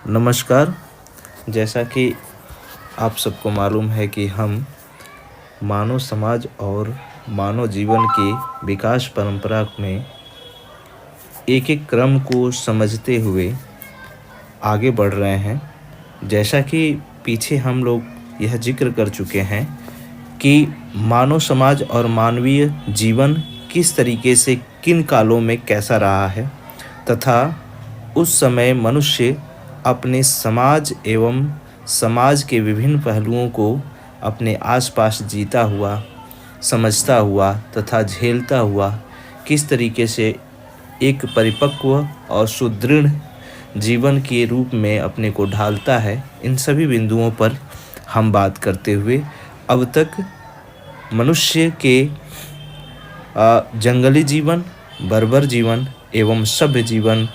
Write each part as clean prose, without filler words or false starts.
नमस्कार। जैसा कि आप सबको मालूम है कि हम मानव समाज और मानव जीवन की विकास परंपरा में एक-एक क्रम को समझते हुए आगे बढ़ रहे हैं। जैसा कि पीछे हम लोग यह ज़िक्र कर चुके हैं कि मानव समाज और मानवीय जीवन किस तरीके से किन कालों में कैसा रहा है तथा उस समय मनुष्य अपने समाज एवं समाज के विभिन्न पहलुओं को अपने आसपास जीता हुआ, समझता हुआ तथा झेलता हुआ किस तरीके से एक परिपक्व और सुदृढ़ जीवन के रूप में अपने को ढालता है, इन सभी बिंदुओं पर हम बात करते हुए अब तक मनुष्य के जंगली जीवन, बर्बर जीवन एवं सभ्य जीवन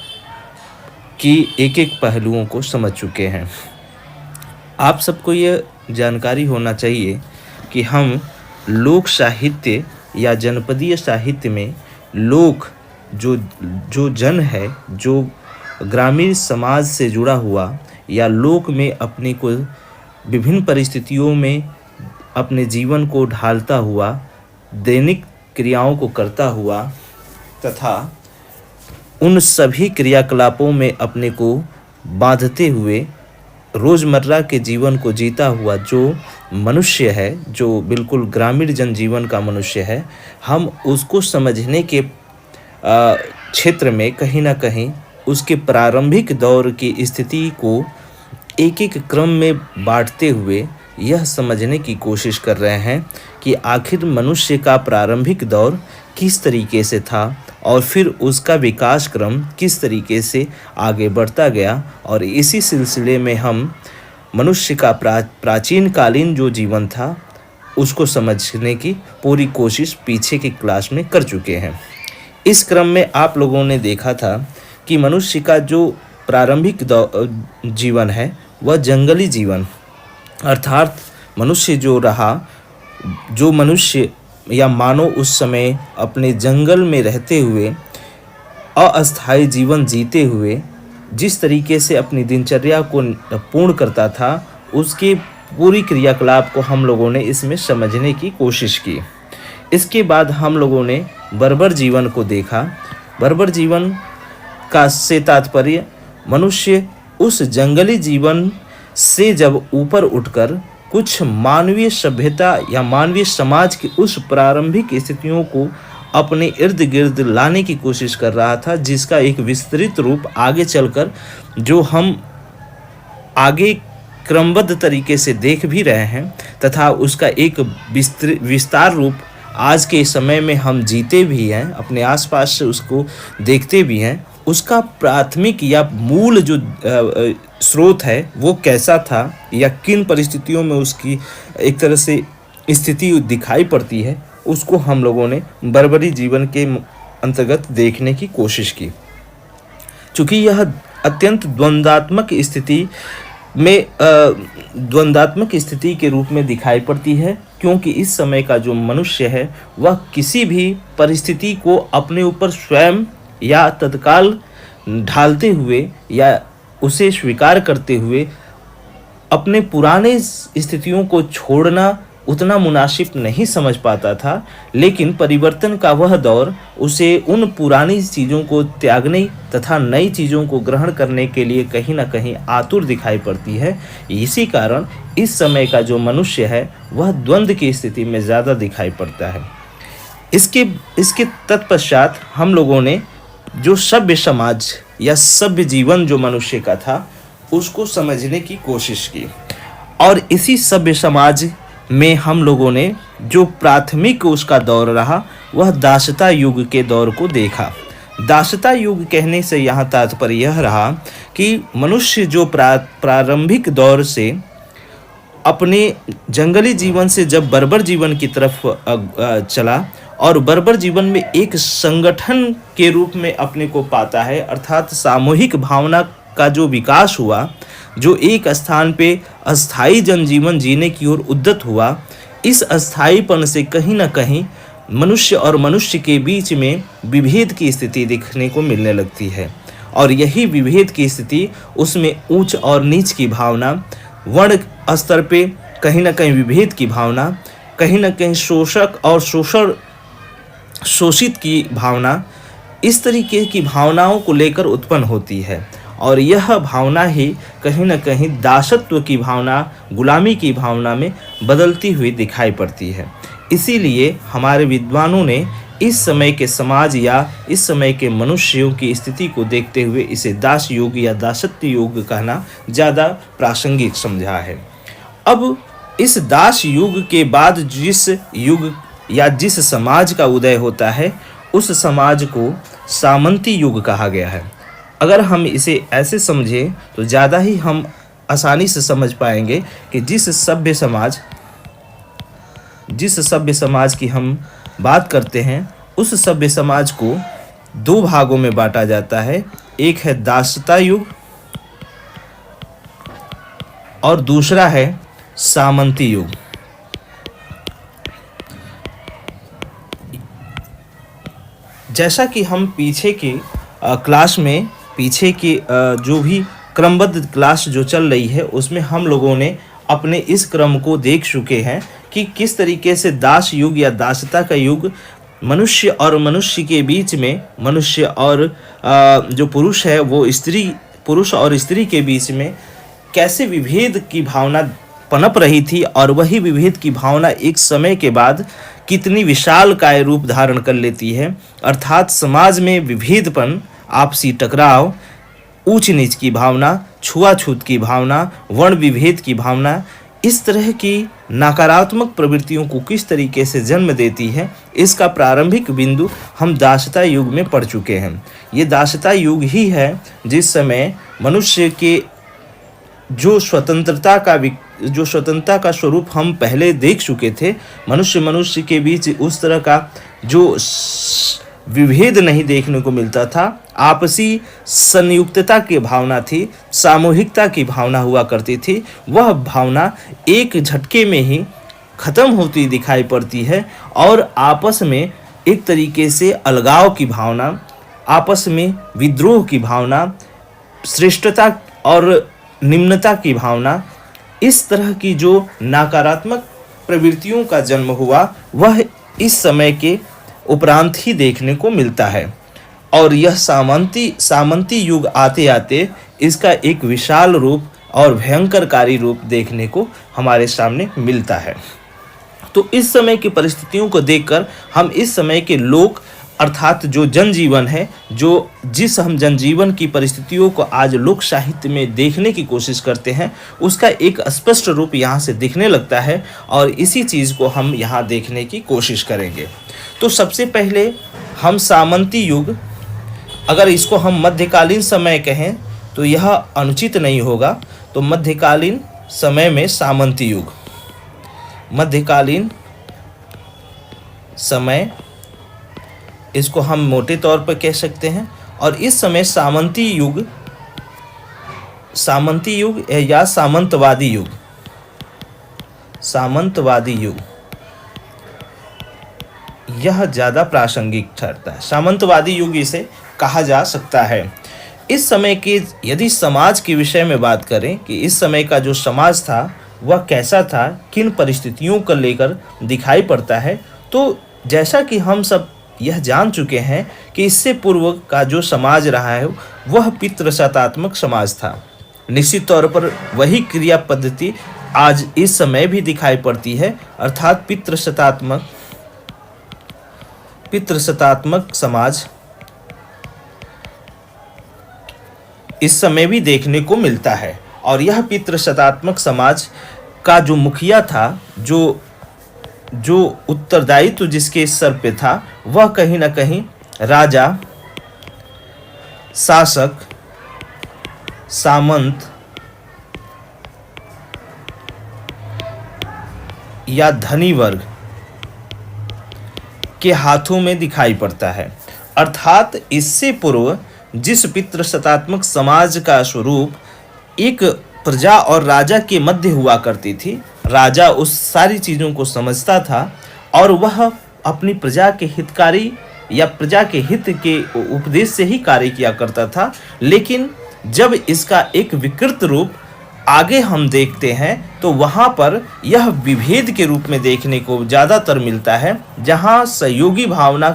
की एक-एक पहलुओं को समझ चुके हैं। आप सबको यह जानकारी होना चाहिए कि हम लोक साहित्य या जनपदीय साहित्य में लोक जो जो जन है, जो ग्रामीण समाज से जुड़ा हुआ या लोक में अपने को विभिन्न परिस्थितियों में अपने जीवन को ढालता हुआ, दैनिक क्रियाओं को करता हुआ तथा उन सभी क्रियाकलापों में अपने को बाँधते हुए रोज़मर्रा के जीवन को जीता हुआ जो मनुष्य है, जो बिल्कुल ग्रामीण जनजीवन का मनुष्य है, हम उसको समझने के क्षेत्र में कहीं न कहीं उसके प्रारंभिक दौर की स्थिति को एक-एक क्रम में बाँटते हुए यह समझने की कोशिश कर रहे हैं कि आखिर मनुष्य का प्रारंभिक दौर किस तरीके से था और फिर उसका विकास क्रम किस तरीके से आगे बढ़ता गया, और इसी सिलसिले में हम मनुष्य का प्राचीन कालीन जो जीवन था उसको समझने की पूरी कोशिश पीछे की क्लास में कर चुके हैं। इस क्रम में आप लोगों ने देखा था कि मनुष्य का जो प्रारंभिक जीवन है वह जंगली जीवन, अर्थात मनुष्य जो रहा, जो मनुष्य या मानव उस समय अपने जंगल में रहते हुए अस्थायी जीवन जीते हुए जिस तरीके से अपनी दिनचर्या को पूर्ण करता था, उसकी पूरी क्रियाकलाप को हम लोगों ने इसमें समझने की कोशिश की। इसके बाद हम लोगों ने बर्बर जीवन को देखा। बर्बर जीवन का से तात्पर्य मनुष्य उस जंगली जीवन से जब ऊपर उठकर कुछ मानवीय सभ्यता या मानवीय समाज की उस प्रारंभिक स्थितियों को अपने इर्द गिर्द लाने की कोशिश कर रहा था, जिसका एक विस्तृत रूप आगे चलकर जो हम आगे क्रमबद्ध तरीके से देख भी रहे हैं तथा उसका एक विस्तार रूप आज के समय में हम जीते भी हैं, अपने आसपास से उसको देखते भी हैं। उसका प्राथमिक या मूल जो स्रोत है वो कैसा था या किन परिस्थितियों में उसकी एक तरह से स्थिति दिखाई पड़ती है, उसको हम लोगों ने बर्बरी जीवन के अंतर्गत देखने की कोशिश की। चूँकि यह अत्यंत द्वंद्वात्मक स्थिति के रूप में दिखाई पड़ती है, क्योंकि इस समय का जो मनुष्य है वह किसी भी परिस्थिति को अपने ऊपर स्वयं या तत्काल ढालते हुए या उसे स्वीकार करते हुए अपने पुराने स्थितियों को छोड़ना उतना मुनासिब नहीं समझ पाता था। लेकिन परिवर्तन का वह दौर उसे उन पुरानी चीज़ों को त्यागने तथा नई चीज़ों को ग्रहण करने के लिए कहीं ना कहीं आतुर दिखाई पड़ती है। इसी कारण इस समय का जो मनुष्य है वह द्वंद्व की स्थिति में ज़्यादा दिखाई पड़ता है। इसके तत्पश्चात हम लोगों ने जो सभ्य समाज या सभ्य जीवन जो मनुष्य का था उसको समझने की कोशिश की, और इसी सभ्य समाज में हम लोगों ने जो प्राथमिक उसका दौर रहा वह दासता युग के दौर को देखा। दासता युग कहने से यहाँ तात्पर्य यह रहा कि मनुष्य जो प्रारंभिक दौर से अपने जंगली जीवन से जब बर्बर जीवन की तरफ चला और बर्बर जीवन में एक संगठन के रूप में अपने को पाता है, अर्थात सामूहिक भावना का जो विकास हुआ, जो एक स्थान पे अस्थायी जनजीवन जीने की ओर उद्यत हुआ, इस अस्थायीपन से कहीं ना कहीं मनुष्य और मनुष्य के बीच में विभेद की स्थिति दिखने को मिलने लगती है। और यही विभेद की स्थिति, उसमें ऊंच और नीच की भावना, वर्ण स्तर पे कहीं ना कहीं विभेद की भावना, कहीं ना कहीं शोषक और शोषित की भावना, इस तरीके की भावनाओं को लेकर उत्पन्न होती है। और यह भावना ही कहीं ना कहीं दासत्व की भावना, गुलामी की भावना में बदलती हुई दिखाई पड़ती है। इसीलिए हमारे विद्वानों ने इस समय के समाज या इस समय के मनुष्यों की स्थिति को देखते हुए इसे दास युग या दासत्व युग कहना ज़्यादा प्रासंगिक समझा है। अब इस दास युग के बाद जिस युग या जिस समाज का उदय होता है, उस समाज को सामंती युग कहा गया है। अगर हम इसे ऐसे समझें तो ज़्यादा ही हम आसानी से समझ पाएंगे कि जिस सभ्य समाज की हम बात करते हैं, उस सभ्य समाज को दो भागों में बांटा जाता है। एक है दासता युग और दूसरा है सामंती युग। जैसा कि हम पीछे के क्लास में जो भी क्रमबद्ध क्लास जो चल रही है, उसमें हम लोगों ने अपने इस क्रम को देख चुके हैं कि किस तरीके से दास युग या दासता का युग मनुष्य और मनुष्य के बीच में, मनुष्य और जो पुरुष है वो पुरुष और स्त्री के बीच में कैसे विभेद की भावना पनप रही थी, और वही विभेद की भावना एक समय के बाद कितनी विशालकाय रूप धारण कर लेती है। अर्थात समाज में विभेदपन, आपसी टकराव, ऊंच नीच की भावना, छुआछूत की भावना, वर्ण विभेद की भावना, इस तरह की नकारात्मक प्रवृत्तियों को किस तरीके से जन्म देती है, इसका प्रारंभिक बिंदु हम दासता युग में पढ़ चुके हैं। ये दासता युग ही है जिस समय मनुष्य के जो स्वतंत्रता का स्वरूप हम पहले देख चुके थे। मनुष्य के बीच उस तरह का जो विभेद नहीं देखने को मिलता था, आपसी संयुक्तता की भावना थी, सामूहिकता की भावना हुआ करती थी। वह भावना एक झटके में ही खत्म होती दिखाई पड़ती है और आपस में एक तरीके से अलगाव की भावना, आपस में विद्रोह की भावना, श्रेष्ठता और निम्नता की भावना, इस तरह की जो नकारात्मक प्रवृत्तियों का जन्म हुआ, वह इस समय के उपरांत ही देखने को मिलता है। और यह सामंती युग आते आते इसका एक विशाल रूप और भयंकरकारी रूप देखने को हमारे सामने मिलता है। तो इस समय की परिस्थितियों को देखकर हम इस समय के लोक अर्थात जो जनजीवन है, जिस हम जनजीवन की परिस्थितियों को आज लोक साहित्य में देखने की कोशिश करते हैं, उसका एक स्पष्ट रूप यहाँ से दिखने लगता है और इसी चीज़ को हम यहाँ देखने की कोशिश करेंगे। तो सबसे पहले हम सामंती युग, अगर इसको हम मध्यकालीन समय कहें तो यह अनुचित नहीं होगा। तो मध्यकालीन समय में सामंती युग, मध्यकालीन समय इसको हम मोटे तौर पर कह सकते हैं। और इस समय सामंती युग या सामंतवादी युग यह ज़्यादा प्रासंगिक ठहरता है। सामंतवादी युग इसे कहा जा सकता है। इस समय के यदि समाज के विषय में बात करें कि इस समय का जो समाज था वह कैसा था, किन परिस्थितियों को लेकर दिखाई पड़ता है, तो जैसा कि हम सब यह जान चुके हैं कि इससे पूर्व का जो समाज रहा है वह पितृसत्तात्मक समाज था। निश्चित तौर पर वही क्रिया पद्धति आज इस समय भी दिखाई पड़ती है, अर्थात पितृसत्तात्मक समाज इस समय भी देखने को मिलता है। और यह पितृसत्तात्मक समाज का जो मुखिया था, जो उत्तरदायित्व जिसके सर पे था, वह कहीं ना कहीं राजा, शासक, सामंत या धनी वर्ग के हाथों में दिखाई पड़ता है। अर्थात इससे पूर्व जिस पितृसत्तात्मक समाज का स्वरूप एक प्रजा और राजा के मध्य हुआ करती थी, राजा उस सारी चीज़ों को समझता था और वह अपनी प्रजा के हितकारी या प्रजा के हित के उपदेश से ही कार्य किया करता था। लेकिन जब इसका एक विकृत रूप आगे हम देखते हैं तो वहाँ पर यह विभेद के रूप में देखने को ज़्यादातर मिलता है, जहाँ सहयोगी भावना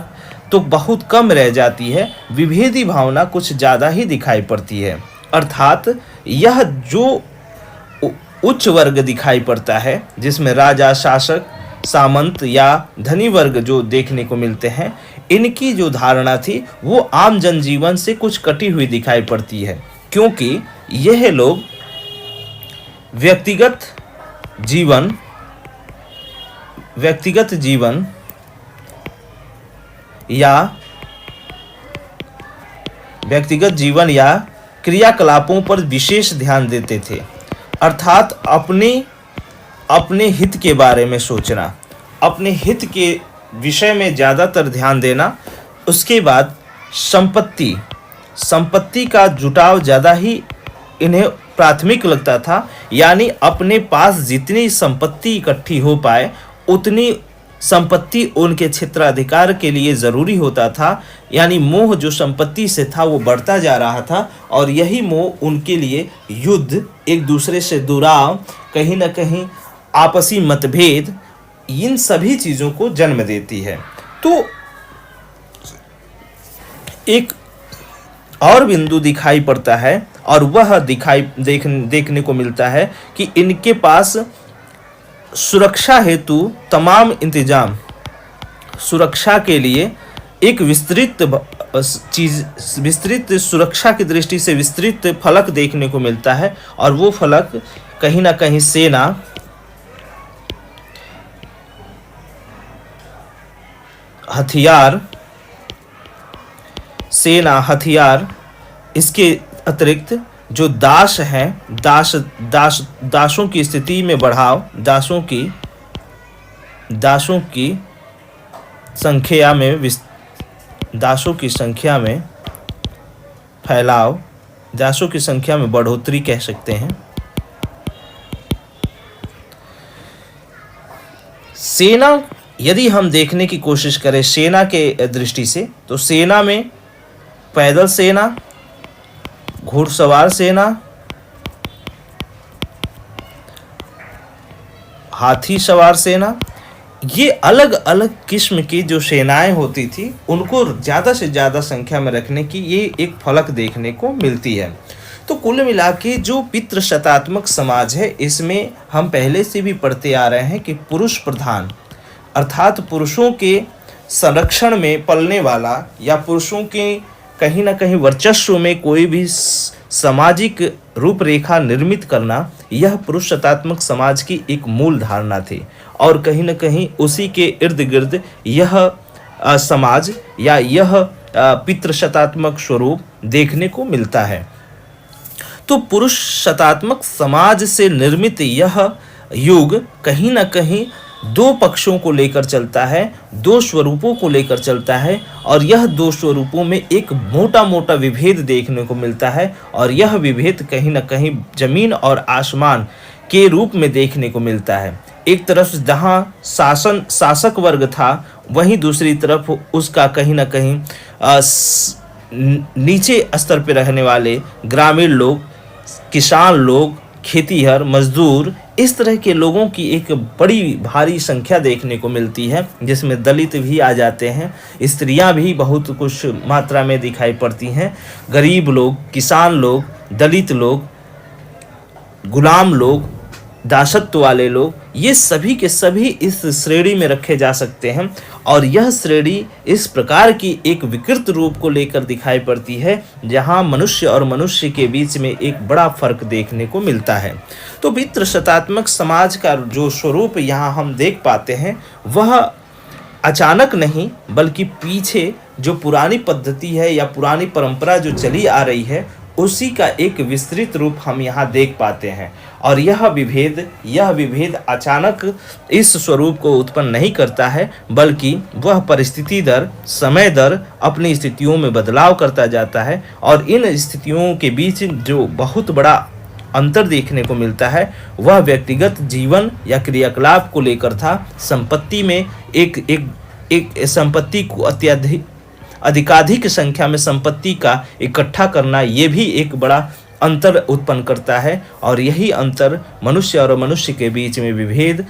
तो बहुत कम रह जाती है, विभेदी भावना कुछ ज़्यादा ही दिखाई पड़ती है। अर्थात यह जो उच्च वर्ग दिखाई पड़ता है, जिसमें राजा, शासक, सामंत या धनी वर्ग जो देखने को मिलते हैं, इनकी जो धारणा थी वो आम जनजीवन से कुछ कटी हुई दिखाई पड़ती है, क्योंकि यह लोग व्यक्तिगत जीवन या क्रियाकलापों पर विशेष ध्यान देते थे। अर्थात अपने हित के बारे में सोचना, अपने हित के विषय में ज़्यादातर ध्यान देना। उसके बाद संपत्ति का जुटाव ज़्यादा ही इन्हें प्राथमिक लगता था, यानी अपने पास जितनी संपत्ति इकट्ठी हो पाए उतनी संपत्ति उनके क्षेत्राधिकार के लिए ज़रूरी होता था। यानी मोह जो संपत्ति से था वो बढ़ता जा रहा था, और यही मोह उनके लिए युद्ध, एक दूसरे से दुराव, कहीं ना कहीं आपसी मतभेद, इन सभी चीज़ों को जन्म देती है। तो एक और बिंदु दिखाई पड़ता है, और वह देखने को मिलता है कि इनके पास सुरक्षा हेतु तमाम इंतजाम, सुरक्षा के लिए एक विस्तृत सुरक्षा की दृष्टि से विस्तृत फलक देखने को मिलता है, और वो फलक कहीं ना कहीं सेना, हथियार, इसके अतिरिक्त जो दास हैं, दासों की स्थिति में बढ़ाव, दासों की संख्या में फैलाव, दासों की संख्या में बढ़ोतरी कह सकते हैं। सेना यदि हम देखने की कोशिश करें सेना के दृष्टि से, तो सेना में पैदल सेना, घुड़सवार सेना, हाथी सवार सेना, ये अलग अलग किस्म की जो सेनाएं होती थी उनको ज़्यादा से ज़्यादा संख्या में रखने की ये एक फलक देखने को मिलती है। तो कुल मिला के जो पितृशतात्मक समाज है, इसमें हम पहले से भी पढ़ते आ रहे हैं कि पुरुष प्रधान, अर्थात पुरुषों के संरक्षण में पलने वाला या पुरुषों के कहीं ना कहीं वर्चस्व में कोई भी सामाजिक रूपरेखा निर्मित करना, यह पुरुषतात्मक समाज की एक मूल धारणा थी। और कहीं ना कहीं उसी के इर्द गिर्द यह समाज या यह पितृशतात्मक स्वरूप देखने को मिलता है। तो पुरुषशतात्मक समाज से निर्मित यह युग कहीं ना कहीं दो पक्षों को लेकर चलता है, दो स्वरूपों को लेकर चलता है, और यह दो स्वरूपों में एक मोटा मोटा विभेद देखने को मिलता है। और यह विभेद कहीं ना कहीं जमीन और आसमान के रूप में देखने को मिलता है। एक तरफ जहाँ शासक वर्ग था, वहीं दूसरी तरफ उसका कहीं ना कहीं नीचे स्तर पर रहने वाले ग्रामीण लोग, किसान लोग, खेतीहर, मजदूर, इस तरह के लोगों की एक बड़ी भारी संख्या देखने को मिलती है, जिसमें दलित भी आ जाते हैं, स्त्रियां भी बहुत कुछ मात्रा में दिखाई पड़ती हैं, गरीब लोग, किसान लोग, दलित लोग, गुलाम लोग, दासत्व वाले लोग, ये सभी के सभी इस श्रेणी में रखे जा सकते हैं। और यह श्रेणी इस प्रकार की एक विकृत रूप को लेकर दिखाई पड़ती है, जहां मनुष्य और मनुष्य के बीच में एक बड़ा फर्क देखने को मिलता है। तो पितृशतात्मक समाज का जो स्वरूप यहाँ हम देख पाते हैं, वह अचानक नहीं, बल्कि पीछे जो पुरानी पद्धति है या पुरानी परंपरा जो चली आ रही है, उसी का एक विस्तृत रूप हम यहाँ देख पाते हैं। और यह विभेद अचानक इस स्वरूप को उत्पन्न नहीं करता है, बल्कि वह परिस्थिति दर, समय दर अपनी स्थितियों में बदलाव करता जाता है। और इन स्थितियों के बीच जो बहुत बड़ा अंतर देखने को मिलता है, वह व्यक्तिगत जीवन या क्रियाकलाप को लेकर था। संपत्ति में एक संपत्ति को अधिकाधिक संख्या में संपत्ति का इकट्ठा करना, ये भी एक बड़ा अंतर उत्पन्न करता है। और यही अंतर मनुष्य और मनुष्य के बीच में विभेद,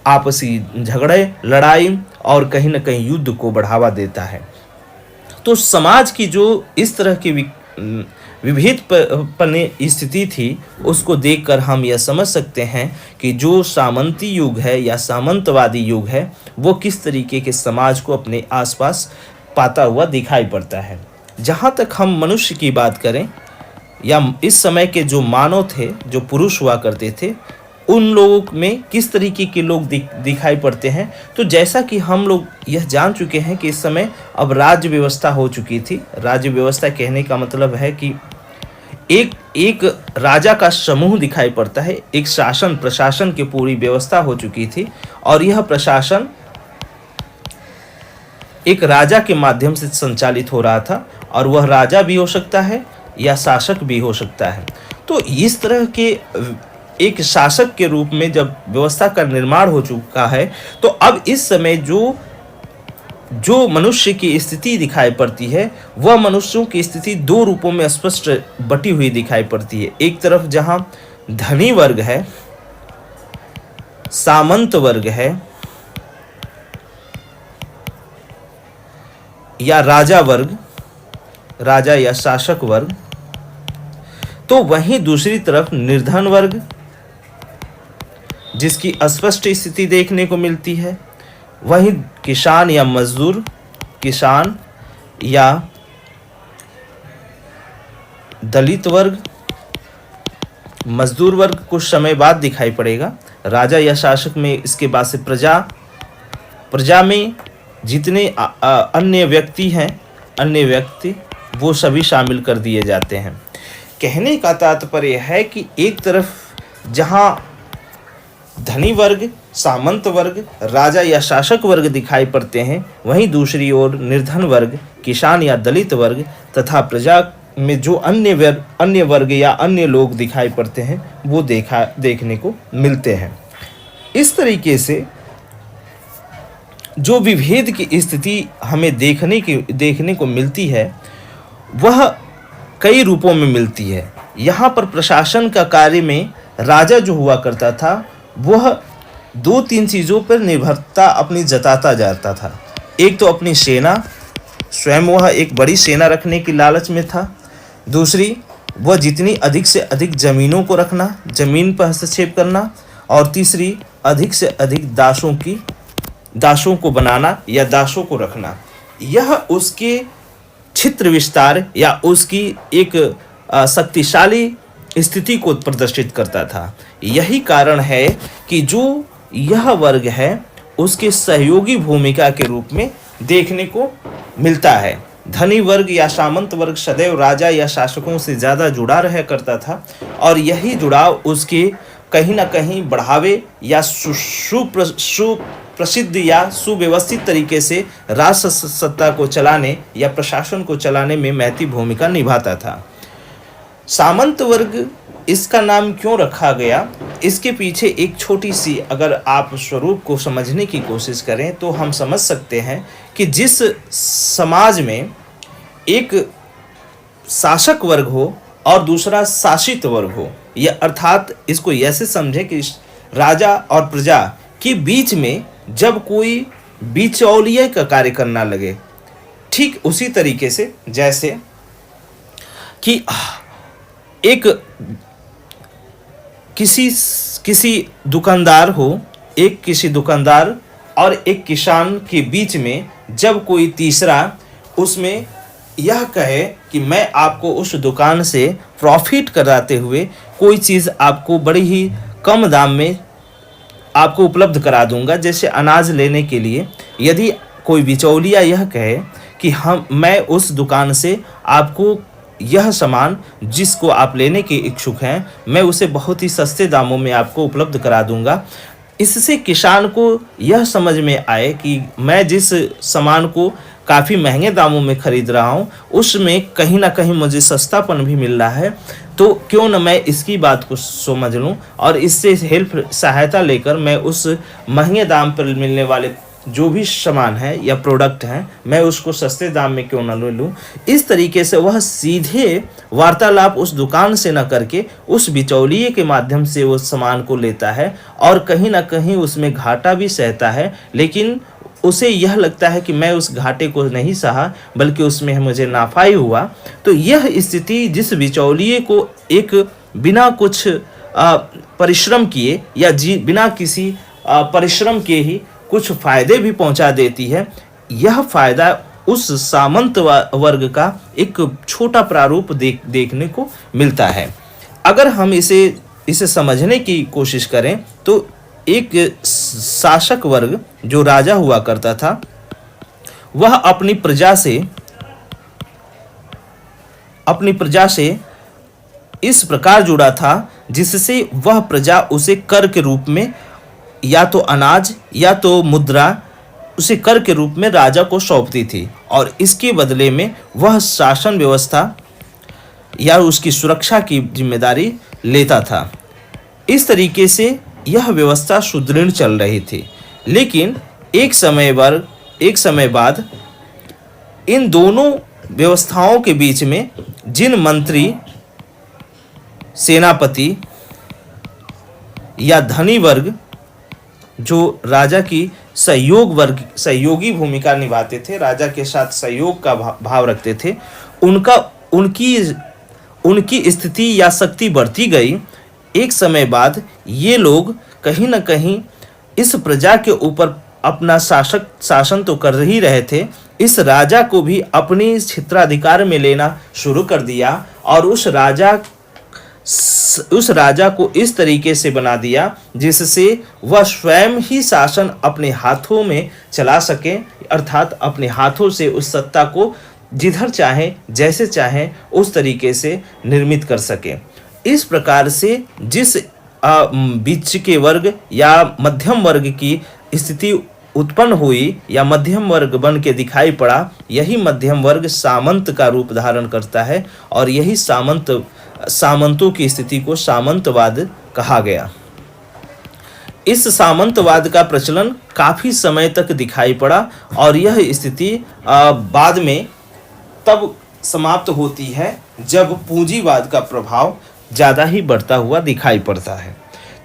आपसी झगड़े, लड़ाई और कहीं न कहीं युद्ध को बढ़ावा देता है। तो समाज की जो इस तरह की विभेदपने स्थिति थी, उसको देखकर हम यह समझ सकते हैं कि जो सामंती युग है या सामंतवादी युग है, वो किस तरीके के समाज को अपने आसपास पाता हुआ दिखाई पड़ता है। जहाँ तक हम मनुष्य की बात करें या इस समय के जो मानव थे, जो पुरुष हुआ करते थे, उन लोगों में किस तरीके के लोग दिखाई पड़ते हैं। तो जैसा कि हम लोग यह जान चुके हैं कि इस समय अब राज्य व्यवस्था हो चुकी थी। राज्य व्यवस्था कहने का मतलब है कि एक राजा का समूह दिखाई पड़ता है, एक शासन प्रशासन की पूरी व्यवस्था हो चुकी थी और यह प्रशासन एक राजा के माध्यम से संचालित हो रहा था और वह राजा भी हो सकता है या शासक भी हो सकता है। तो इस तरह के एक शासक के रूप में जब व्यवस्था का निर्माण हो चुका है, तो अब इस समय जो मनुष्य की स्थिति दिखाई पड़ती है, वह मनुष्यों की स्थिति दो रूपों में स्पष्ट बटी हुई दिखाई पड़ती है। एक तरफ जहां धनी वर्ग है, सामंत वर्ग है या राजा वर्ग, राजा या शासक वर्ग, तो वहीं दूसरी तरफ निर्धन वर्ग जिसकी स्पष्ट स्थिति देखने को मिलती है। वहीं किसान या मजदूर, किसान या दलित वर्ग, मजदूर वर्ग कुछ समय बाद दिखाई पड़ेगा। राजा या शासक में इसके बाद से प्रजा में जितने अन्य व्यक्ति हैं, अन्य व्यक्ति वो सभी शामिल कर दिए जाते हैं। कहने का तात्पर्य है कि एक तरफ जहां धनी वर्ग, सामंत वर्ग, राजा या शासक वर्ग दिखाई पड़ते हैं, वहीं दूसरी ओर निर्धन वर्ग, किसान या दलित वर्ग तथा प्रजा में जो अन्य वर्ग या अन्य लोग दिखाई पड़ते हैं, वो देखने को मिलते हैं। इस तरीके से जो विभेद की स्थिति हमें देखने को मिलती है, वह कई रूपों में मिलती है। यहाँ पर प्रशासन का कार्य में राजा जो हुआ करता था, वह दो तीन चीज़ों पर निर्भरता अपनी जताता जाता था। एक तो अपनी सेना, स्वयं वह एक बड़ी सेना रखने की लालच में था। दूसरी, वह जितनी अधिक से अधिक ज़मीनों को रखना, ज़मीन पर हस्तक्षेप करना। और तीसरी, अधिक से अधिक दासों को बनाना या दासों को रखना। यह उसके क्षेत्र विस्तार या उसकी एक शक्तिशाली स्थिति को प्रदर्शित करता था। यही कारण है कि जो यह वर्ग है, उसके सहयोगी भूमिका के रूप में देखने को मिलता है। धनी वर्ग या सामंत वर्ग सदैव राजा या शासकों से ज़्यादा जुड़ा रहा करता था और यही जुड़ाव उसके कहीं ना कहीं बढ़ावे या सुप्रसिद्ध या सुव्यवस्थित तरीके से राष्ट्र सत्ता को चलाने या प्रशासन को चलाने में महती भूमिका निभाता था। सामंत वर्ग इसका नाम क्यों रखा गया, इसके पीछे एक छोटी सी अगर आप स्वरूप को समझने की कोशिश करें तो हम समझ सकते हैं कि जिस समाज में एक शासक वर्ग हो और दूसरा शासित वर्ग हो, यह अर्थात इसको ऐसे समझें कि राजा और प्रजा के बीच में जब कोई बिचौलिए का कार्य करना लगे, ठीक उसी तरीके से जैसे कि एक किसी दुकानदार हो, एक किसी दुकानदार और एक किसान के बीच में जब कोई तीसरा उसमें यह कहे कि मैं आपको उस दुकान से प्रॉफिट कराते हुए कोई चीज़ आपको बड़ी ही कम दाम में आपको उपलब्ध करा दूंगा, जैसे अनाज लेने के लिए यदि कोई बिचौलिया यह कहे कि मैं उस दुकान से आपको यह सामान जिसको आप लेने के इच्छुक हैं, मैं उसे बहुत ही सस्ते दामों में आपको उपलब्ध करा दूंगा। इससे किसान को यह समझ में आए कि मैं जिस सामान को काफ़ी महंगे दामों में खरीद रहा हूँ, उसमें कहीं ना कहीं मुझे सस्तापन भी मिल रहा है, तो क्यों न मैं इसकी बात को समझ लूँ और इससे सहायता लेकर मैं उस महंगे दाम पर मिलने वाले जो भी सामान है या प्रोडक्ट है, मैं उसको सस्ते दाम में क्यों ना ले लूँ। इस तरीके से वह सीधे वार्तालाप उस दुकान से न करके उस बिचौलिए के माध्यम से उस सामान को लेता है और कहीं ना कहीं उसमें घाटा भी सहता है, लेकिन उसे यह लगता है कि मैं उस घाटे को नहीं सहा बल्कि उसमें मुझे नाफा ही हुआ। तो यह स्थिति जिस बिचौलिए को एक बिना कुछ परिश्रम किए या बिना किसी परिश्रम के ही कुछ फायदे भी पहुंचा देती है, यह फायदा उस सामंत वर्ग का एक छोटा प्रारूप देखने को मिलता है। अगर हम इसे समझने की कोशिश करें तो एक शासक वर्ग जो राजा हुआ करता था, वह अपनी प्रजा से इस प्रकार जुड़ा था जिससे वह प्रजा उसे कर के रूप में या तो अनाज या तो मुद्रा उसे कर के रूप में राजा को सौंपती थी और इसके बदले में वह शासन व्यवस्था या उसकी सुरक्षा की जिम्मेदारी लेता था। इस तरीके से यह व्यवस्था सुदृढ़ चल रही थी। लेकिन एक समय बाद इन दोनों व्यवस्थाओं के बीच में जिन मंत्री, सेनापति या धनी वर्ग जो राजा की सहयोगी भूमिका निभाते थे, राजा के साथ सहयोग का भाव रखते थे, उनकी स्थिति या शक्ति बढ़ती गई। एक समय बाद ये लोग कहीं ना कहीं इस प्रजा के ऊपर अपना शासन तो कर ही रहे थे, इस राजा को भी अपनी क्षेत्राधिकार में लेना शुरू कर दिया और उस राजा को इस तरीके से बना दिया जिससे वह स्वयं ही शासन अपने हाथों में चला सके, अर्थात अपने हाथों से उस सत्ता को जिधर चाहे जैसे चाहे उस तरीके से निर्मित कर सके। इस प्रकार से जिस बीच के वर्ग या मध्यम वर्ग की स्थिति उत्पन्न हुई या मध्यम वर्ग बन के दिखाई पड़ा, यही मध्यम वर्ग सामंत का रूप धारण करता है और यही सामंतों की स्थिति को सामंतवाद कहा गया। इस सामंतवाद का प्रचलन काफी समय तक दिखाई पड़ा और यह स्थिति बाद में तब समाप्त होती है जब पूंजीवाद का प्रभाव ज़्यादा ही बढ़ता हुआ दिखाई पड़ता है।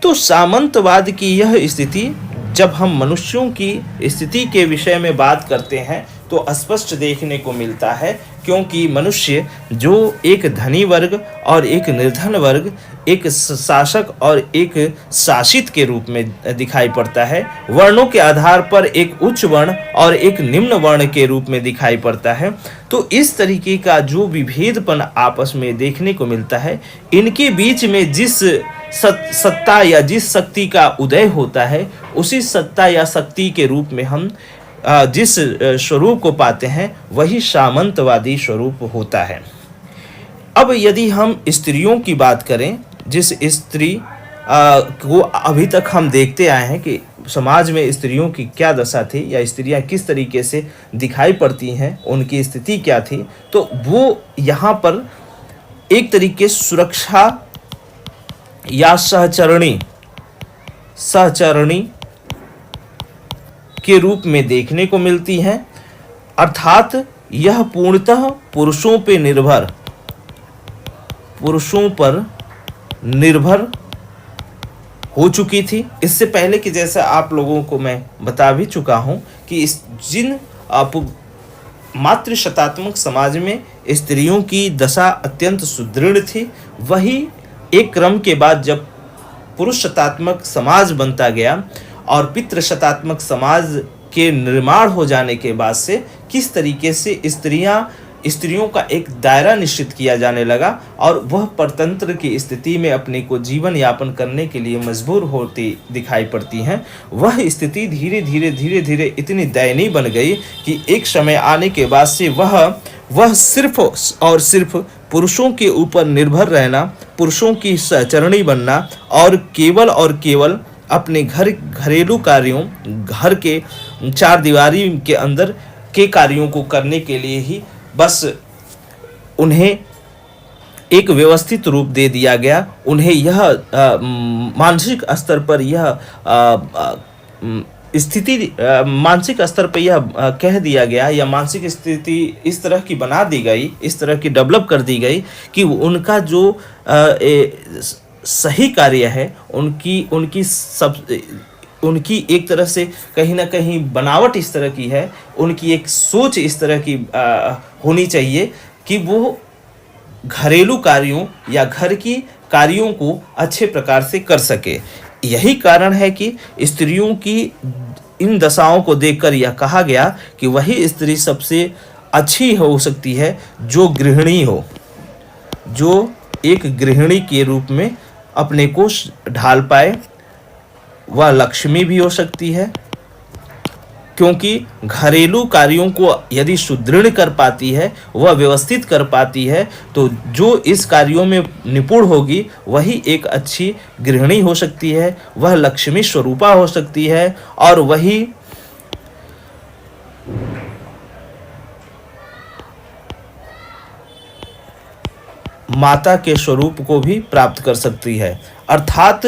तो सामंतवाद की यह स्थिति, जब हम मनुष्यों की स्थिति के विषय में बात करते हैं तो स्पष्ट देखने को मिलता है, क्योंकि मनुष्य जो एक धनी वर्ग और एक निर्धन वर्ग, एक शासक और एक शासित के रूप में दिखाई पड़ता है, वर्णों के आधार पर एक उच्च वर्ण और एक निम्न वर्ण के रूप में दिखाई पड़ता है। तो इस तरीके का जो विभेदपन आपस में देखने को मिलता है, इनके बीच में जिस सत्ता या जिस शक्ति का उदय होता है, उसी सत्ता या शक्ति के रूप में हम जिस स्वरूप को पाते हैं वही सामंतवादी स्वरूप होता है। अब यदि हम स्त्रियों की बात करें, जिस स्त्री को अभी तक हम देखते आए हैं कि समाज में स्त्रियों की क्या दशा थी या स्त्रियां किस तरीके से दिखाई पड़ती हैं, उनकी स्थिति क्या थी, तो वो यहाँ पर एक तरीके सुरक्षा या सहचरणी के रूप में देखने को मिलती हैं, अर्थात यह पूर्णतः पुरुषों पर निर्भर हो चुकी थी। इससे पहले कि जैसा आप लोगों को मैं बता भी चुका हूं कि जिन मातृशतात्मक समाज में स्त्रियों की दशा अत्यंत सुदृढ़ थी, वही एक क्रम के बाद जब पुरुष शतात्मक समाज बनता गया और पितृशतात्मक समाज के निर्माण हो जाने के बाद से किस तरीके से स्त्रियों का एक दायरा निश्चित किया जाने लगा और वह परतंत्र की स्थिति में अपने को जीवन यापन करने के लिए मजबूर होती दिखाई पड़ती हैं, वह स्थिति धीरे धीरे इतनी दयनीय बन गई कि एक समय आने के बाद से वह सिर्फ और सिर्फ पुरुषों के ऊपर निर्भर रहना, पुरुषों की सहचरणी बनना और केवल अपने घरेलू कार्यों, घर के चार दीवारी के अंदर के कार्यों को करने के लिए ही बस उन्हें एक व्यवस्थित रूप दे दिया गया। उन्हें यह मानसिक स्तर पर यह स्थिति मानसिक स्तर पे यह कह दिया गया, या मानसिक स्थिति इस तरह की बना दी गई, इस तरह की डेवलप कर दी गई कि उनका जो सही कार्य है, उनकी एक तरह से कहीं ना कहीं बनावट इस तरह की है, उनकी एक सोच इस तरह की होनी चाहिए कि वो घरेलू कार्यों या घर की कार्यों को अच्छे प्रकार से कर सके। यही कारण है कि स्त्रियों की इन दशाओं को देखकर यह कहा गया कि वही स्त्री सबसे अच्छी हो सकती है जो गृहिणी हो, जो एक गृहिणी के रूप में अपने को ढाल पाए। वह लक्ष्मी भी हो सकती है, क्योंकि घरेलू कार्यों को यदि सुदृढ़ कर पाती है, वह व्यवस्थित कर पाती है, तो जो इस कार्यों में निपुण होगी वही एक अच्छी गृहिणी हो सकती है, वह लक्ष्मी स्वरूपा हो सकती है, और वही माता के स्वरूप को भी प्राप्त कर सकती है। अर्थात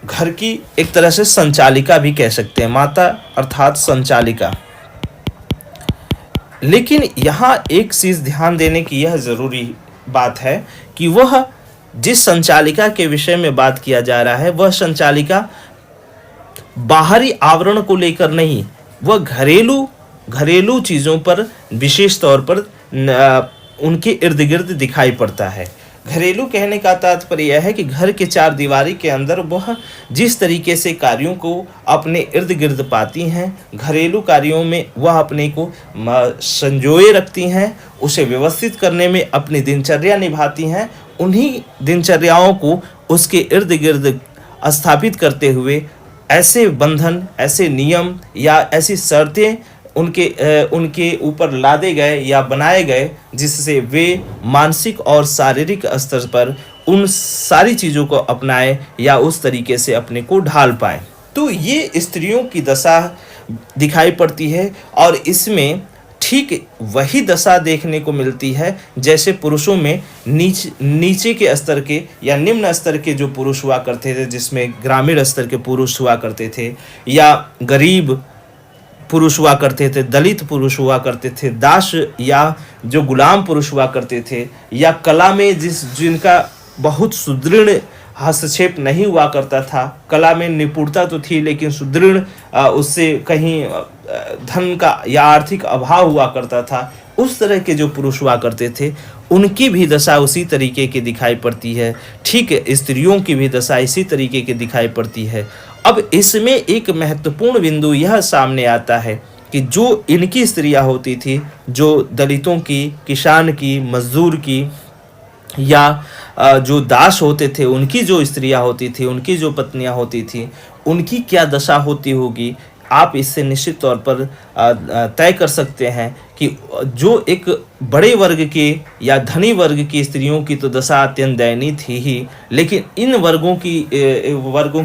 घर की एक तरह से संचालिका भी कह सकते हैं, माता अर्थात संचालिका। लेकिन यहाँ एक चीज ध्यान देने की यह जरूरी बात है कि वह जिस संचालिका के विषय में बात किया जा रहा है, वह संचालिका बाहरी आवरण को लेकर नहीं, वह घरेलू चीजों पर विशेष तौर पर उनके इर्द गिर्द दिखाई पड़ता है। घरेलू कहने का तात्पर्य यह है कि घर के चार दीवारी के अंदर वह जिस तरीके से कार्यों को अपने इर्द गिर्द पाती हैं, घरेलू कार्यों में वह अपने को संजोए रखती हैं, उसे व्यवस्थित करने में अपनी दिनचर्या निभाती हैं, उन्हीं दिनचर्याओं को उसके इर्द गिर्द स्थापित करते हुए ऐसे बंधन, ऐसे नियम या ऐसी शर्तें उनके ऊपर लादे गए या बनाए गए जिससे वे मानसिक और शारीरिक स्तर पर उन सारी चीज़ों को अपनाएं या उस तरीके से अपने को ढाल पाएं। तो ये स्त्रियों की दशा दिखाई पड़ती है, और इसमें ठीक वही दशा देखने को मिलती है जैसे पुरुषों में नीचे के स्तर के या निम्न स्तर के जो पुरुष हुआ करते थे, जिसमें ग्रामीण स्तर के पुरुष हुआ करते थे, या गरीब पुरुष हुआ करते थे, दलित पुरुष हुआ करते थे, दास या जो गुलाम पुरुष हुआ करते थे, या कला में जिनका बहुत सुदृढ़ हस्तक्षेप नहीं हुआ करता था, कला में निपुणता तो थी लेकिन सुदृढ़ उससे कहीं धन का या आर्थिक अभाव हुआ करता था, उस तरह के जो पुरुष हुआ करते थे उनकी भी दशा उसी तरीके की दिखाई पड़ती है। ठीक है, स्त्रियों की भी दशा इसी तरीके की दिखाई पड़ती है। अब इसमें एक महत्वपूर्ण बिंदु यह सामने आता है कि जो इनकी स्त्रियां होती थी, जो दलितों की, किसान की, मजदूर की, या जो दास होते थे उनकी जो स्त्रियां होती थी, उनकी जो पत्नियां होती थी, उनकी क्या दशा होती होगी, आप इससे निश्चित तौर पर तय कर सकते हैं कि जो एक बड़े वर्ग के या धनी वर्ग की स्त्रियों की तो दशा अत्यंत दयनीय थी ही, लेकिन इन वर्गों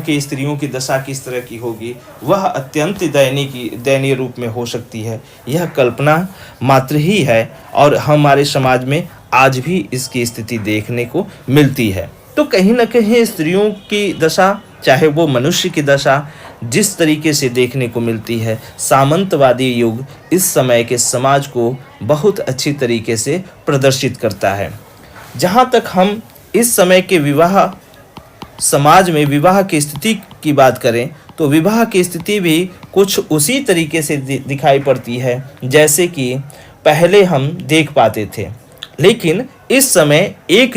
की स्त्रियों की दशा किस तरह की होगी, वह अत्यंत दयनीय रूप में हो सकती है। यह कल्पना मात्र ही है, और हमारे समाज में आज भी इसकी स्थिति देखने को मिलती है। तो कहीं ना कहीं स्त्रियों की दशा, चाहे वो मनुष्य की दशा, जिस तरीके से देखने को मिलती है, सामंतवादी युग इस समय के समाज को बहुत अच्छी तरीके से प्रदर्शित करता है। जहाँ तक हम इस समय के समाज में विवाह की स्थिति की बात करें, तो विवाह की स्थिति भी कुछ उसी तरीके से दिखाई पड़ती है जैसे कि पहले हम देख पाते थे। लेकिन इस समय एक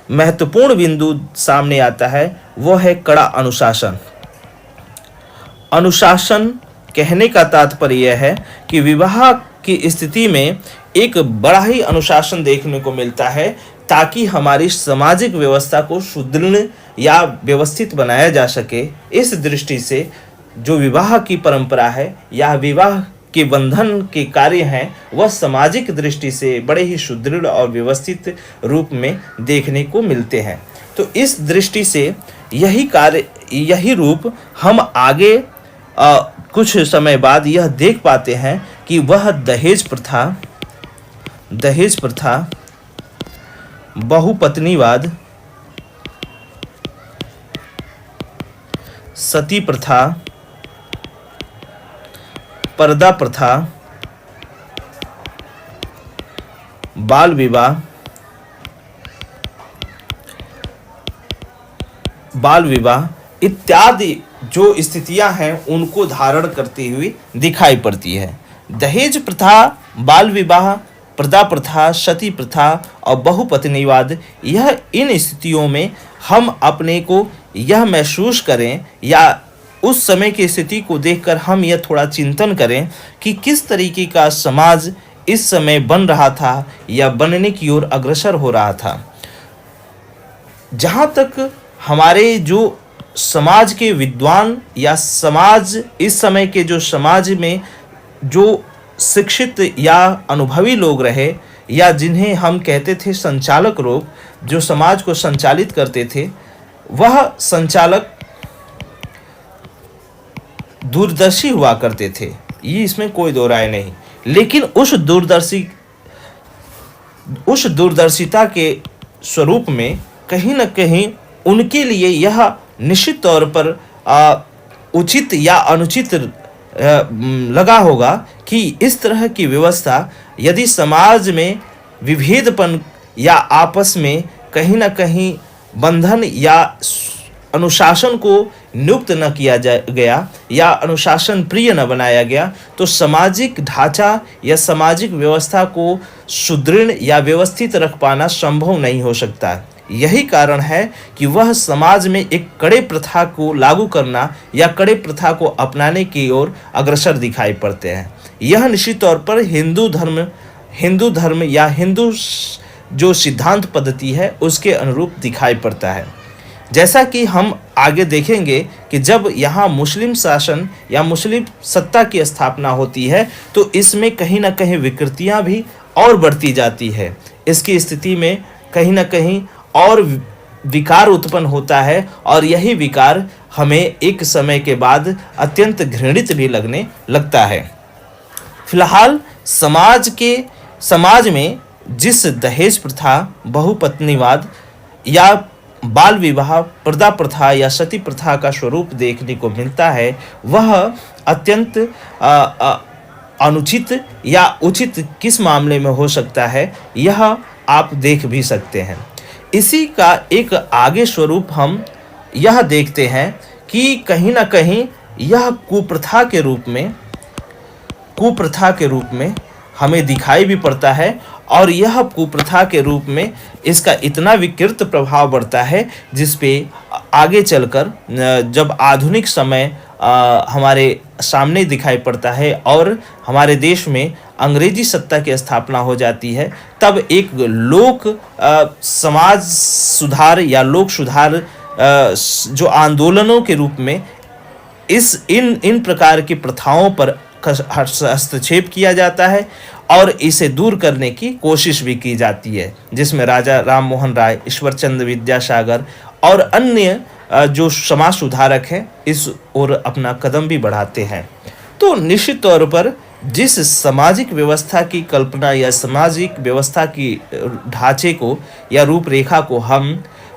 महत्वपूर्ण बिंदु सामने आता है, वो है कड़ा अनुशासन। अनुशासन कहने का तात्पर्य यह है कि विवाह की स्थिति में एक बड़ा ही अनुशासन देखने को मिलता है, ताकि हमारी सामाजिक व्यवस्था को सुदृढ़ या व्यवस्थित बनाया जा सके। इस दृष्टि से जो विवाह की परंपरा है या विवाह के बंधन के कार्य हैं, वह सामाजिक दृष्टि से बड़े ही सुदृढ़ और व्यवस्थित रूप में देखने को मिलते हैं। तो इस दृष्टि से यही रूप हम आगे कुछ समय बाद यह देख पाते हैं कि वह दहेज प्रथा, बहुपत्नीवाद, सती प्रथा, पर्दा प्रथा, बाल विवाह इत्यादि जो स्थितियां हैं उनको धारण करती हुई दिखाई पड़ती है। दहेज प्रथा, बाल विवाह, पर्दा प्रथा, सती प्रथा और बहुपत्नीवाद, यह इन स्थितियों में हम अपने को यह महसूस करें या उस समय की स्थिति को देखकर हम यह थोड़ा चिंतन करें कि किस तरीके का समाज इस समय बन रहा था या बनने की ओर अग्रसर हो रहा था। जहाँ तक हमारे जो समाज के विद्वान या समाज इस समय के जो समाज में जो शिक्षित या अनुभवी लोग रहे या जिन्हें हम कहते थे संचालक लोग, जो समाज को संचालित करते थे, वह संचालक दूरदर्शी हुआ करते थे, ये इसमें कोई दो राय नहीं। लेकिन उस दूरदर्शिता के स्वरूप में कहीं न कहीं उनके लिए यह निश्चित तौर पर उचित या अनुचित लगा होगा कि इस तरह की व्यवस्था यदि समाज में विभेदपन या आपस में कहीं न कहीं बंधन या अनुशासन को नियुक्त न किया गया या अनुशासन प्रिय न बनाया गया, तो सामाजिक ढांचा या सामाजिक व्यवस्था को सुदृढ़ या व्यवस्थित रख पाना संभव नहीं हो सकता। यही कारण है कि वह समाज में एक कड़े प्रथा को लागू करना या कड़े प्रथा को अपनाने की ओर अग्रसर दिखाई पड़ते हैं। यह निश्चित तौर पर हिंदू धर्म या हिंदू जो सिद्धांत पद्धति है उसके अनुरूप दिखाई पड़ता है। जैसा कि हम आगे देखेंगे कि जब यहाँ मुस्लिम शासन या मुस्लिम सत्ता की स्थापना होती है तो इसमें कहीं ना कहीं विकृतियाँ भी और बढ़ती जाती है। इसकी स्थिति में कहीं ना कहीं और विकार उत्पन्न होता है और यही विकार हमें एक समय के बाद अत्यंत घृणित भी लगने लगता है। फिलहाल समाज में जिस दहेज प्रथा, बहुपत्नीवाद या बाल विवाह, पर्दा प्रथा या सती प्रथा का स्वरूप देखने को मिलता है, वह अत्यंत अनुचित या उचित किस मामले में हो सकता है, यह आप देख भी सकते हैं। इसी का एक आगे स्वरूप हम यह देखते हैं कि कहीं ना कहीं यह कुप्रथा के रूप में हमें दिखाई भी पड़ता है और यह कुप्रथा के रूप में इसका इतना विकृत प्रभाव बढ़ता है जिस पे आगे चलकर जब आधुनिक समय हमारे सामने दिखाई पड़ता है और हमारे देश में अंग्रेजी सत्ता की स्थापना हो जाती है, तब एक लोक समाज सुधार या लोक सुधार जो आंदोलनों के रूप में इन प्रकार की प्रथाओं पर हस्तक्षेप किया जाता है और इसे दूर करने की कोशिश भी की जाती है, जिसमें राजा राम मोहन राय, ईश्वर चंद्र विद्यासागर और अन्य जो समाज सुधारक हैं इस ओर अपना कदम भी बढ़ाते हैं। तो निश्चित तौर पर जिस सामाजिक व्यवस्था की कल्पना या सामाजिक व्यवस्था की ढांचे को या रूपरेखा को हम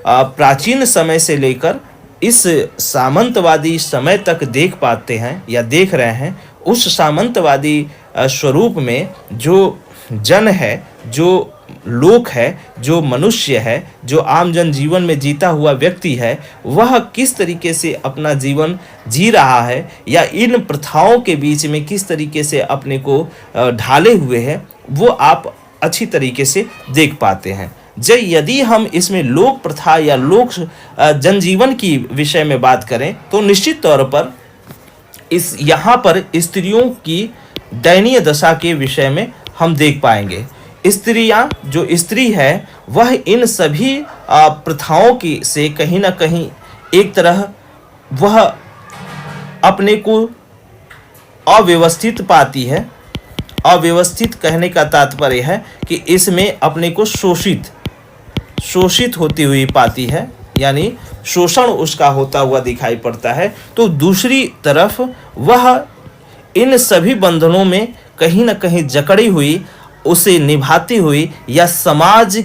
प्राचीन समय से लेकर इस सामंतवादी समय तक देख पाते हैं या देख रहे हैं, उस सामंतवादी स्वरूप में जो जन है, जो लोक है, जो मनुष्य है, जो आम जन जीवन में जीता हुआ व्यक्ति है, वह किस तरीके से अपना जीवन जी रहा है या इन प्रथाओं के बीच में किस तरीके से अपने को ढाले हुए है, वो आप अच्छी तरीके से देख पाते हैं। यदि हम इसमें लोक प्रथा या लोक जनजीवन की विषय में बात करें तो निश्चित तौर पर यहाँ पर स्त्रियों की दयनीय दशा के विषय में हम देख पाएंगे। जो स्त्री है वह इन सभी प्रथाओं की से कहीं ना कहीं एक तरह वह अपने को अव्यवस्थित पाती है। अव्यवस्थित कहने का तात्पर्य है कि इसमें अपने को शोषित होती हुई पाती है, यानी शोषण उसका होता हुआ दिखाई पड़ता है। तो दूसरी तरफ वह इन सभी बंधनों में कहीं न कहीं जकड़ी हुई, उसे निभाती हुई या समाज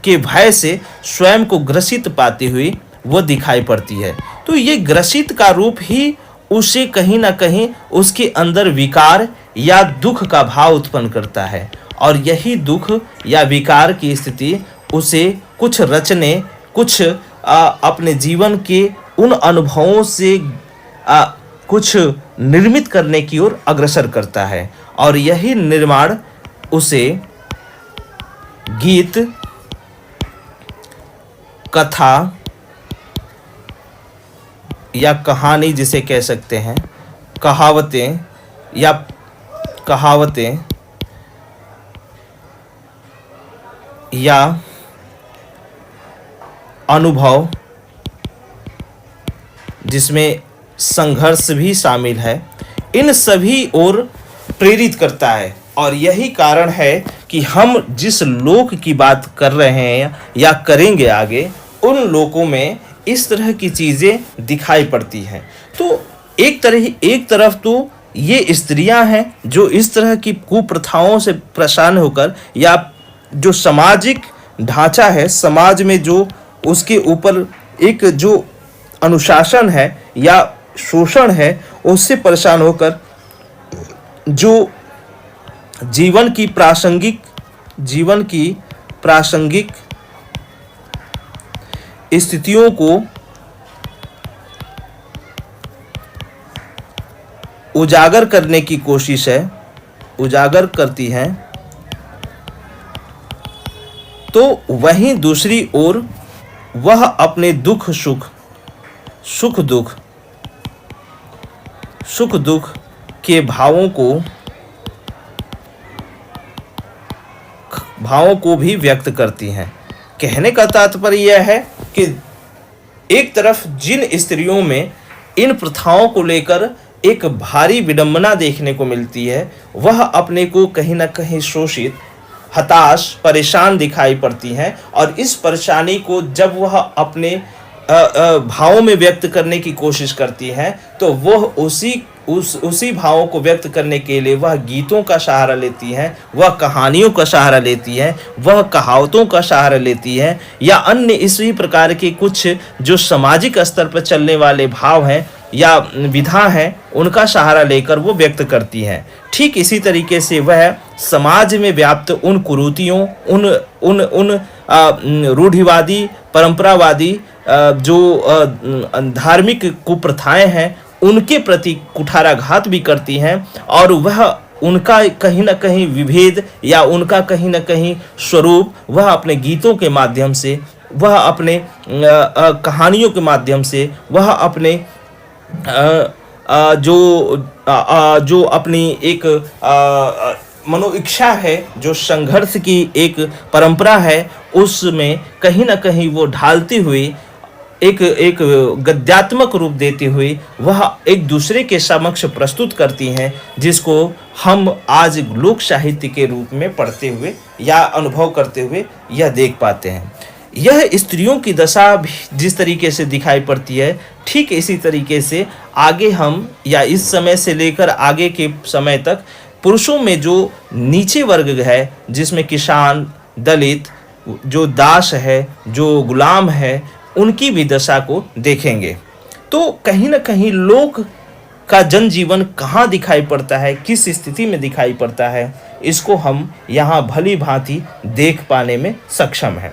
के भय से स्वयं को ग्रसित पाती हुई वो दिखाई पड़ती है। तो ये ग्रसित का रूप ही उसे कहीं ना कहीं उसके अंदर विकार या दुख का भाव उत्पन्न करता है, और यही दुख या विकार की स्थिति उसे कुछ रचने, कुछ अपने जीवन के उन अनुभवों से कुछ निर्मित करने की ओर अग्रसर करता है, और यही निर्माण उसे गीत, कथा या कहानी जिसे कह सकते हैं, कहावतें या अनुभव जिसमें संघर्ष भी शामिल है, इन सभी ओर प्रेरित करता है। और यही कारण है कि हम जिस लोक की बात कर रहे हैं या करेंगे आगे, उन लोकों में इस तरह की चीज़ें दिखाई पड़ती हैं। तो एक तरफ तो ये स्त्रियां हैं जो इस तरह की कुप्रथाओं से परेशान होकर, या जो सामाजिक ढांचा है समाज में जो उसके ऊपर एक जो अनुशासन है या शोषण है, उससे परेशान होकर जो जीवन की प्रासंगिक स्थितियों को उजागर करने की कोशिश है, उजागर करती हैं, तो वहीं दूसरी ओर वह अपने सुख दुख के भावों को भी व्यक्त करती हैं। कहने का तात्पर्य यह है कि एक तरफ जिन स्त्रियों में इन प्रथाओं को लेकर एक भारी विडंबना देखने को मिलती है, वह अपने को कहीं ना कहीं शोषित, हताश, परेशान दिखाई पड़ती हैं, और इस परेशानी को जब वह अपने भावों में व्यक्त करने की कोशिश करती हैं, तो वह उसी भावों को व्यक्त करने के लिए वह गीतों का सहारा लेती हैं, वह कहानियों का सहारा लेती हैं, वह कहावतों का सहारा लेती हैं, या अन्य इसी प्रकार के कुछ जो सामाजिक स्तर पर चलने वाले भाव हैं या विधा हैं, उनका सहारा लेकर वो व्यक्त करती हैं। ठीक इसी तरीके से वह समाज में व्याप्त उन कुरीतियों, उन रूढ़िवादी, परंपरावादी जो धार्मिक कुप्रथाएं हैं, उनके प्रति कुठाराघात भी करती हैं, और वह उनका कहीं ना कहीं विभेद या उनका कहीं ना कहीं स्वरूप वह अपने गीतों के माध्यम से, वह अपने कहानियों के माध्यम से, वह अपने जो अपनी एक मनोइच्छा है, जो संघर्ष की एक परंपरा है, उसमें कहीं ना कहीं वो ढालती हुई एक गद्यात्मक रूप देते हुए वह एक दूसरे के समक्ष प्रस्तुत करती हैं, जिसको हम आज लोक साहित्य के रूप में पढ़ते हुए या अनुभव करते हुए यह देख पाते हैं। यह स्त्रियों की दशा भी जिस तरीके से दिखाई पड़ती है, ठीक इसी तरीके से आगे हम या इस समय से लेकर आगे के समय तक पुरुषों में जो नीचे वर्ग है, जिसमें किसान, दलित, जो दास है, जो गुलाम है, उनकी भी दशा को देखेंगे। तो कहीं ना कहीं लोक का जनजीवन कहाँ दिखाई पड़ता है, किस स्थिति में दिखाई पड़ता है, इसको हम यहाँ भली भांति देख पाने में सक्षम हैं।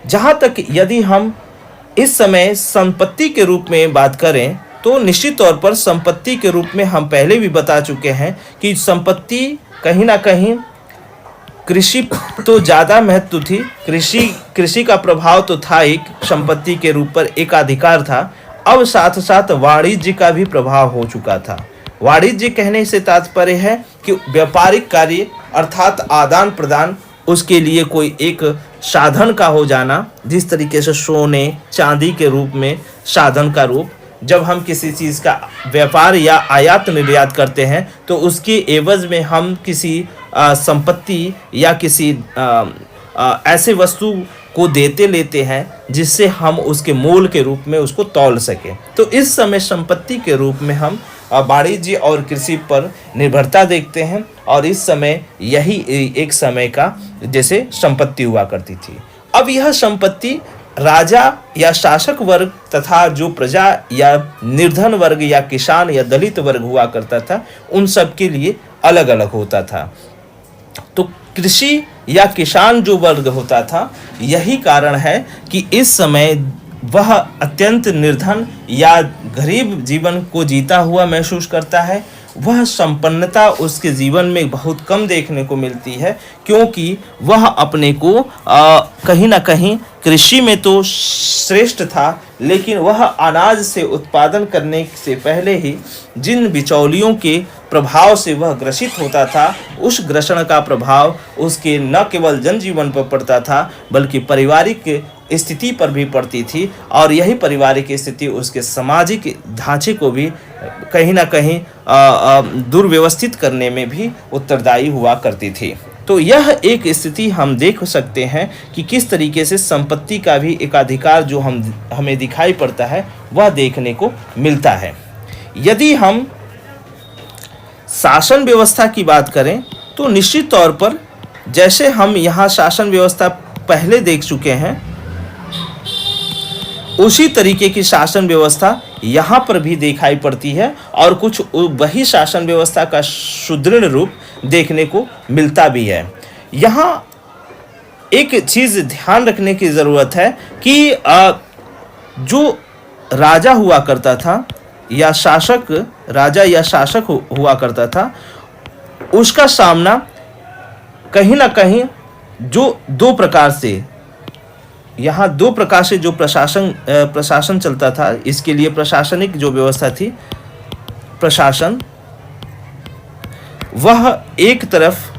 जहाँ तक यदि हम इस समय संपत्ति के रूप में बात करें, तो निश्चित तौर पर संपत्ति के रूप में हम पहले भी बता चुके हैं कि संपत्ति कहीं ना कहीं कृषि तो ज़्यादा महत्व थी, कृषि का प्रभाव तो था एक संपत्ति के रूप पर, एक अधिकार था। अब साथ साथ वाणिज्य का भी प्रभाव हो चुका था। वाणिज्य कहने से तात्पर्य है कि व्यापारिक कार्य अर्थात आदान प्रदान, उसके लिए कोई एक साधन का हो जाना, जिस तरीके से सोने चांदी के रूप में साधन का रूप, जब हम किसी चीज़ का व्यापार या आयात निर्यात करते हैं तो उसके एवज में हम किसी संपत्ति या किसी ऐसे वस्तु को देते लेते हैं जिससे हम उसके मोल के रूप में उसको तौल सकें। तो इस समय संपत्ति के रूप में हम वाणिज्य और कृषि पर निर्भरता देखते हैं, और इस समय यही एक समय का जैसे संपत्ति हुआ करती थी। अब यह संपत्ति राजा या शासक वर्ग तथा जो प्रजा या निर्धन वर्ग या किसान या दलित वर्ग हुआ करता था, उन सब के लिए अलग अलग होता था। तो कृषि या किसान जो वर्ग होता था, यही कारण है कि इस समय वह अत्यंत निर्धन या गरीब जीवन को जीता हुआ महसूस करता है। वह संपन्नता उसके जीवन में बहुत कम देखने को मिलती है, क्योंकि वह अपने को कहीं ना कहीं कृषि में तो श्रेष्ठ था, लेकिन वह अनाज से उत्पादन करने से पहले ही जिन बिचौलियों के प्रभाव से वह ग्रसित होता था, उस ग्रसन का प्रभाव उसके न केवल जनजीवन पर पड़ता था, बल्कि पारिवारिक स्थिति पर भी पड़ती थी। और यही पारिवारिक स्थिति उसके सामाजिक ढांचे को भी कहीं ना कहीं दुर्व्यवस्थित करने में भी उत्तरदायी हुआ करती थी। तो यह एक स्थिति हम देख सकते हैं कि किस तरीके से संपत्ति का भी एकाधिकार जो हमें दिखाई पड़ता है, वह देखने को मिलता है। यदि हम शासन व्यवस्था की बात करें तो निश्चित तौर पर जैसे हम यहाँ शासन व्यवस्था पहले देख चुके हैं, उसी तरीके की शासन व्यवस्था यहाँ पर भी दिखाई पड़ती है, और कुछ वही शासन व्यवस्था का सुदृढ़ रूप देखने को मिलता भी है। यहाँ एक चीज़ ध्यान रखने की ज़रूरत है कि जो राजा हुआ करता था या शासक, राजा या शासक हुआ करता था, उसका सामना कहीं ना कहीं जो दो प्रकार से, यहाँ दो प्रकार से जो प्रशासन चलता था, इसके लिए प्रशासनिक जो व्यवस्था थी, प्रशासन, वह एक तरफ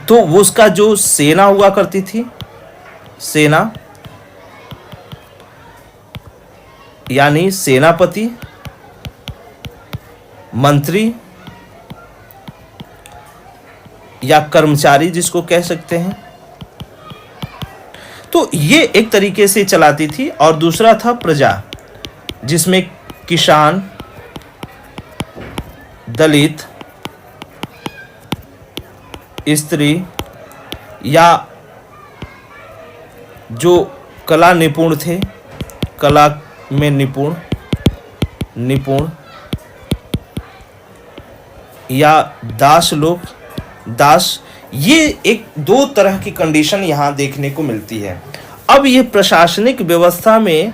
तो वो उसका जो सेना हुआ करती थी, सेना यानी सेनापति, मंत्री या कर्मचारी जिसको कह सकते हैं, तो ये एक तरीके से चलाती थी। और दूसरा था प्रजा, जिसमें किसान, दलित, स्त्री या जो कला निपुण थे, कला में निपुण या दास लोग, दास, ये एक दो तरह की कंडीशन यहाँ देखने को मिलती है। अब ये प्रशासनिक व्यवस्था में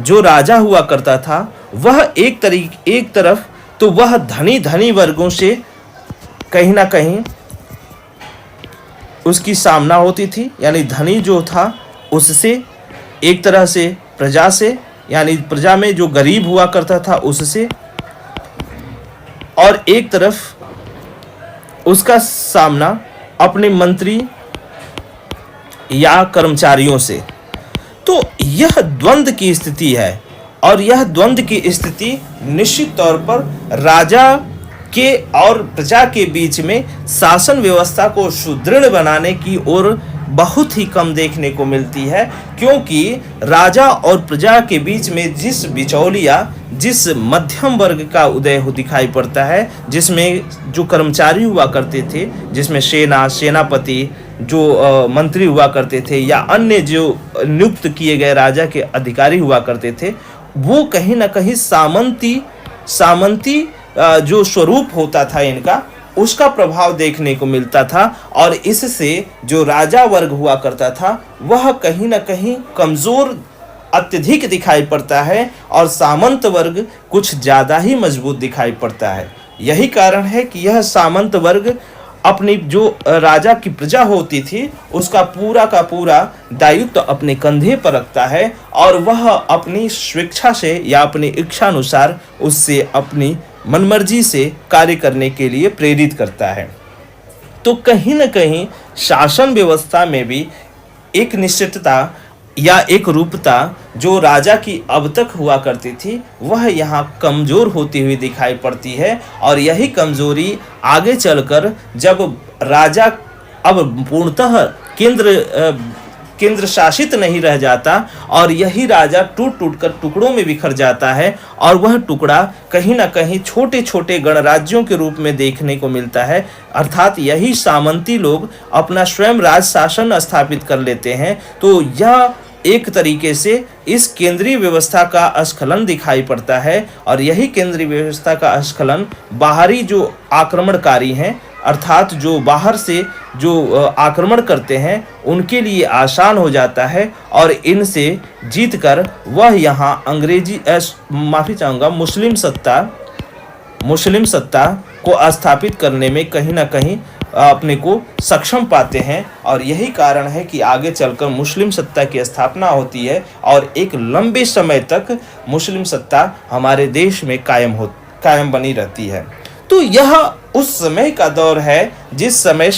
जो राजा हुआ करता था, वह एक तरफ तो वह धनी वर्गों से कहीं ना कहीं उसकी सामना होती थी, यानी धनी जो था उससे, एक तरह से प्रजा से, यानी प्रजा में जो गरीब हुआ करता था उससे, और एक तरफ उसका सामना अपने मंत्री या कर्मचारियों से। तो यह द्वंद्व की स्थिति है, और यह द्वंद्व की स्थिति निश्चित तौर पर राजा के और प्रजा के बीच में शासन व्यवस्था को सुदृढ़ बनाने की ओर बहुत ही कम देखने को मिलती है, क्योंकि राजा और प्रजा के बीच में जिस बिचौलिया, जिस मध्यम वर्ग का उदय दिखाई पड़ता है, जिसमें जो कर्मचारी हुआ करते थे, जिसमें सेनापति, जो मंत्री हुआ करते थे, या अन्य जो नियुक्त किए गए राजा के अधिकारी हुआ करते थे, वो कहीं ना कहीं सामंती जो स्वरूप होता था इनका, उसका प्रभाव देखने को मिलता था। और इससे जो राजा वर्ग हुआ करता था, वह कहीं ना कहीं कमज़ोर अत्यधिक दिखाई पड़ता है, और सामंत वर्ग कुछ ज़्यादा ही मजबूत दिखाई पड़ता है। यही कारण है कि यह सामंत वर्ग अपनी जो राजा की प्रजा होती थी, उसका पूरा का पूरा दायित्व अपने कंधे पर रखता है, और वह अपनी स्वेच्छा से या अपनी इच्छा अनुसार उससे अपनी मनमर्जी से कार्य करने के लिए प्रेरित करता है। तो कहीं न कहीं शासन व्यवस्था में भी एक निश्चितता या एक रूपता जो राजा की अब तक हुआ करती थी, वह यहाँ कमज़ोर होती हुई दिखाई पड़ती है। और यही कमज़ोरी आगे चलकर जब राजा अब पूर्णतः केंद्र केंद्र शासित नहीं रह जाता और यही राजा टूट टूट कर टुकड़ों में बिखर जाता है और वह टुकड़ा कहीं ना कहीं छोटे छोटे गणराज्यों के रूप में देखने को मिलता है। अर्थात यही सामंती लोग अपना स्वयं राज शासन स्थापित कर लेते हैं। तो यह एक तरीके से इस केंद्रीय व्यवस्था का स्खलन दिखाई पड़ता है और यही केंद्रीय व्यवस्था का स्खलन बाहरी जो आक्रमणकारी हैं, अर्थात जो बाहर से जो आक्रमण करते हैं, उनके लिए आसान हो जाता है और इनसे जीतकर वह यहाँ माफ़ी चाहूँगा मुस्लिम सत्ता को स्थापित करने में कहीं ना कहीं अपने को सक्षम पाते हैं। और यही कारण है कि आगे चलकर मुस्लिम सत्ता की स्थापना होती है और एक लंबे समय तक मुस्लिम सत्ता हमारे देश में कायम बनी रहती है। तो यह उस समय का दौर है जिस समय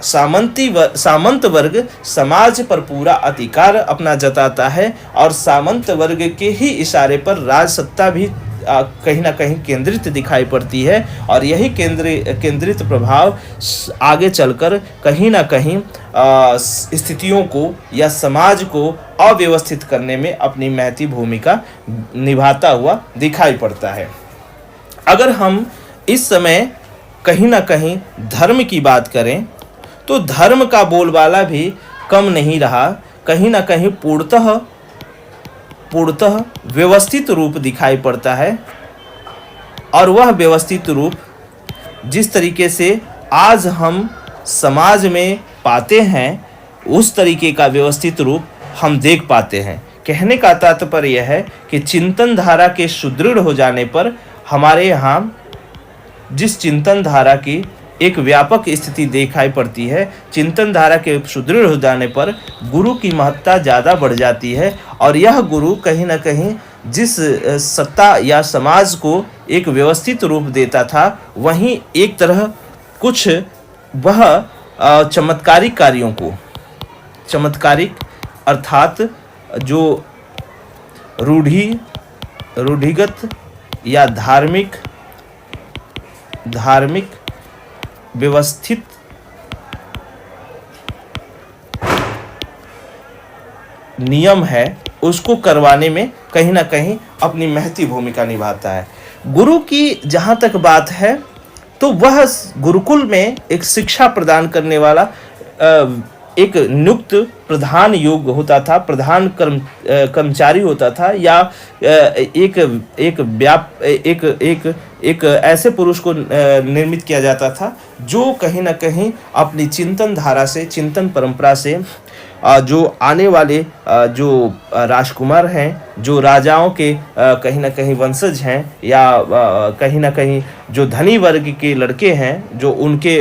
सामंत वर्ग समाज पर पूरा अधिकार अपना जताता है और सामंत वर्ग के ही इशारे पर राज सत्ता भी कहीं ना कहीं केंद्रित दिखाई पड़ती है और यही केंद्रित प्रभाव आगे चलकर कहीं ना कहीं स्थितियों को या समाज को अव्यवस्थित करने में अपनी महती भूमिका निभाता हुआ दिखाई पड़ता है। अगर हम इस समय कहीं ना कहीं धर्म की बात करें तो धर्म का बोलबाला भी कम नहीं रहा, कहीं ना कहीं पूर्णतः व्यवस्थित रूप दिखाई पड़ता है। और वह व्यवस्थित रूप जिस तरीके से आज हम समाज में पाते हैं उस तरीके का व्यवस्थित रूप हम देख पाते हैं। कहने का तात्पर्य यह है कि चिंतन धारा के सुदृढ़ हो जाने पर हमारे यहाँ जिस चिंतन धारा की एक व्यापक स्थिति दिखाई पड़ती है, चिंतन धारा के सुदृढ़ हो जाने पर गुरु की महत्ता ज़्यादा बढ़ जाती है और यह गुरु कहीं ना कहीं जिस सत्ता या समाज को एक व्यवस्थित रूप देता था, वहीं एक तरह कुछ वह चमत्कारिक अर्थात जो रूढ़िगत या धार्मिक व्यवस्थित नियम है उसको करवाने में कहीं ना कहीं अपनी महती भूमिका निभाता है। गुरु की जहाँ तक बात है तो वह गुरुकुल में एक शिक्षा प्रदान करने वाला एक नियुक्त प्रधान योग होता था, प्रधान कर्मचारी होता था या एक ऐसे पुरुष को निर्मित किया जाता था जो कहीं ना कहीं अपनी चिंतन धारा से, चिंतन परंपरा से जो आने वाले जो राजकुमार हैं, जो राजाओं के कहीं ना कहीं वंशज हैं या कहीं ना कहीं जो धनी वर्ग के लड़के हैं, जो उनके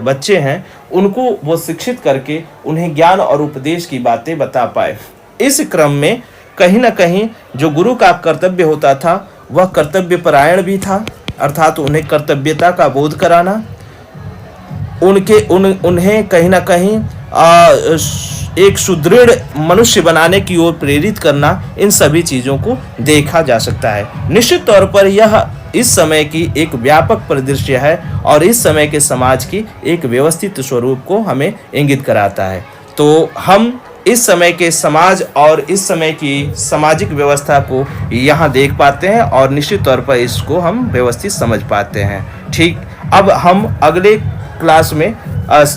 बच्चे हैं, उनको वो शिक्षित करके उन्हें ज्ञान और उपदेश की बातें बता पाए। इस क्रम में कहीं ना कहीं जो गुरु का कर्तव्य होता था वह कर्तव्य परायण भी था, अर्थात उन्हें कर्तव्यता का बोध कराना, उन्हें कहीं ना कहीं एक सुदृढ़ मनुष्य बनाने की ओर प्रेरित करना, इन सभी चीज़ों को देखा जा सकता है। निश्चित तौर पर यह इस समय की एक व्यापक परिदृश्य है और इस समय के समाज की एक व्यवस्थित स्वरूप को हमें इंगित कराता है। तो हम इस समय के समाज और इस समय की सामाजिक व्यवस्था को यहाँ देख पाते हैं और निश्चित तौर पर इसको हम व्यवस्थित समझ पाते हैं। ठीक, अब हम अगले क्लास में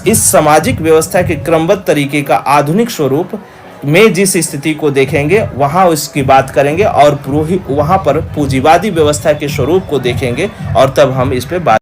इस सामाजिक व्यवस्था के क्रमबद्ध तरीके का आधुनिक स्वरूप में जिस स्थिति को देखेंगे वहाँ उसकी बात करेंगे और वहाँ पर पूंजीवादी व्यवस्था के स्वरूप को देखेंगे और तब हम इस पे बात